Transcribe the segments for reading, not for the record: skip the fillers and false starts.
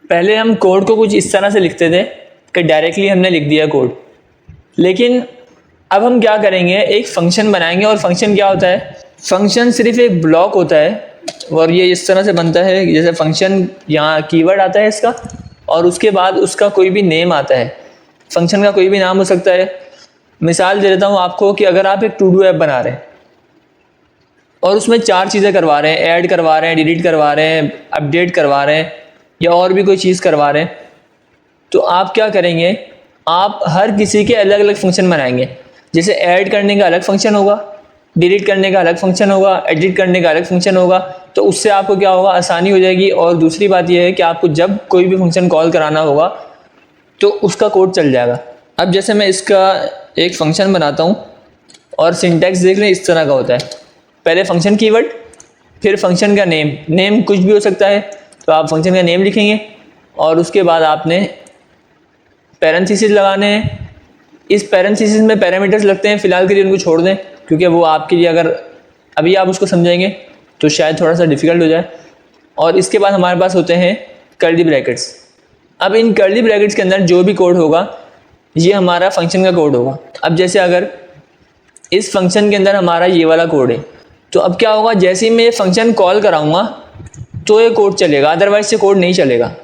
पहले हम कोड को कुछ इस तरह से लिखते थे कि डायरेक्टली हमने लिख दिया कोड, लेकिन अब हम क्या करेंगे, एक फंक्शन बनाएंगे। और फंक्शन क्या होता है, फंक्शन सिर्फ एक ब्लॉक होता है और ये इस तरह से बनता है जैसे फंक्शन, यहाँ कीवर्ड आता है इसका और उसके बाद उसका कोई भी नेम आता है। फंक्शन का कोई भी नाम हो सकता है। मिसाल दे देता हूँ आपको कि अगर आप एक टू डू ऐप बना रहे हैं और उसमें 4 चीज़ें करवा रहे हैं, ऐड करवा रहे हैं, डिलीट करवा रहे हैं, अपडेट करवा रहे हैं या और भी कोई चीज़ करवा रहे हैं, तो आप क्या करेंगे, आप हर किसी के अलग अलग फंक्शन बनाएंगे। जैसे ऐड करने का अलग फंक्शन होगा, डिलीट करने का अलग फंक्शन होगा, एडिट करने का अलग फंक्शन होगा। तो उससे आपको क्या होगा, आसानी हो जाएगी। और दूसरी बात यह है कि आपको जब कोई भी फंक्शन कॉल कराना होगा तो उसका कोड चल जाएगा। अब जैसे मैं इसका एक फंक्शन बनाता हूँ और सिंटैक्स देख लें, इस तरह का होता है। पहले फंक्शन कीवर्ड, फिर फंक्शन का नेम कुछ भी हो सकता है, तो आप फंक्शन का नेम लिखेंगे और उसके बाद आपने पैरेंथेसिस लगाने हैं। इस पैरेंथेसिस में पैरामीटर्स लगते हैं, फ़िलहाल के लिए उनको छोड़ दें क्योंकि वो आपके लिए अगर अभी आप उसको समझेंगे तो शायद थोड़ा सा डिफ़िकल्ट हो जाए। और इसके बाद हमारे पास होते हैं कर्ली ब्रैकेट्स। अब इन कर्ली ब्रैकेट्स के अंदर जो भी कोड होगा ये हमारा फंक्शन का कोड होगा। अब जैसे अगर इस फंक्शन के अंदर हमारा ये वाला कोड है, तो अब क्या होगा, जैसे ही मैं ये फंक्शन कॉल कराऊंगा तो ये कोड चलेगा, अदरवाइज ये कोड नहीं चलेगा।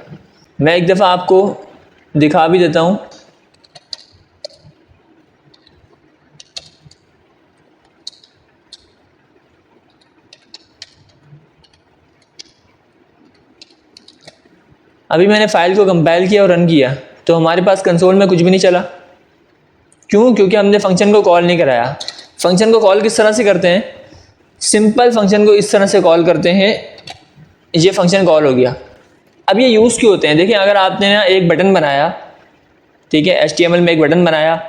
मैं एक दफ़ा आपको दिखा भी देता हूँ। अभी मैंने फाइल को कंपाइल किया और रन किया तो हमारे पास कंसोल में कुछ भी नहीं चला। क्यों? क्योंकि हमने फंक्शन को कॉल नहीं कराया। फंक्शन को कॉल किस तरह से करते हैं, सिंपल फंक्शन को इस तरह से कॉल करते हैं, ये फंक्शन कॉल हो गया। अब ये यूज़ क्यों होते हैं, देखिए अगर आपने ना एक बटन बनाया, ठीक है, HTML में एक बटन बनाया,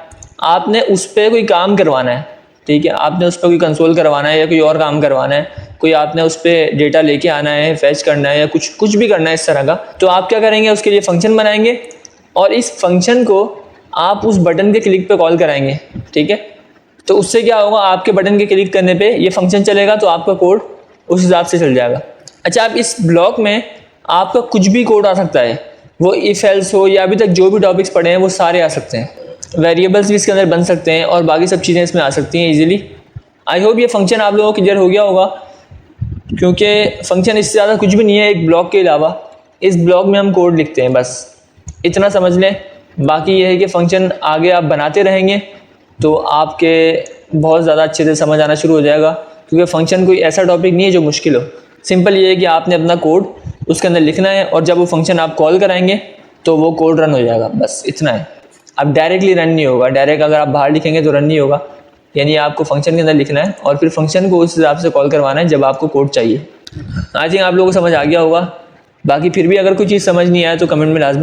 आपने उस पर कोई काम करवाना है, ठीक है, आपने उस पर कोई कंसोल करवाना है या कोई और काम करवाना है, कोई आपने उस पर डेटा लेके आना है, फैच करना है या कुछ भी करना है इस तरह का, तो आप क्या करेंगे, उसके लिए फ़ंक्शन बनाएंगे और इस फंक्शन को आप उस बटन के क्लिक पे कॉल कराएंगे, ठीक है। तो उससे क्या होगा, आपके बटन के क्लिक करने पे ये फंक्शन चलेगा तो आपका कोड उस हिसाब से चल जाएगा। अच्छा, अब इस ब्लॉक में आपका कुछ भी कोड आ सकता है, वो इफ़ एल्स हो या अभी तक जो भी टॉपिक्स पढ़े हैं वो सारे आ सकते हैं। वेरिएबल्स भी इसके अंदर बन सकते हैं और बाकी सब चीज़ें इसमें आ सकती हैं ईजिली। आई होप ये फंक्शन आप लोगों को क्लियर हो गया होगा, क्योंकि फंक्शन इससे ज़्यादा कुछ भी नहीं है एक ब्लॉक के अलावा। इस ब्लॉक में हम कोड लिखते हैं, बस इतना समझ लें। बाकी ये है कि फ़ंक्शन आगे आप बनाते रहेंगे तो आपके बहुत ज़्यादा अच्छे से समझ आना शुरू हो जाएगा, क्योंकि फ़ंक्शन कोई ऐसा टॉपिक नहीं है जो मुश्किल हो। सिंपल ये है कि आपने अपना कोड उसके अंदर लिखना है और जब वो फंक्शन आप कॉल कराएंगे तो वो कोड रन हो जाएगा, बस इतना है। अब डायरेक्टली रन नहीं होगा, डायरेक्ट अगर आप बाहर लिखेंगे तो रन नहीं होगा, यानी आपको फंक्शन के अंदर लिखना है और फिर फंक्शन को उस हिसाब से कॉल करवाना है जब आपको कोड चाहिए। आई थिंक आप लोगों को समझ आ गया होगा। बाकी फिर भी अगर कोई चीज़ समझ नहीं आए तो कमेंट में लाजमी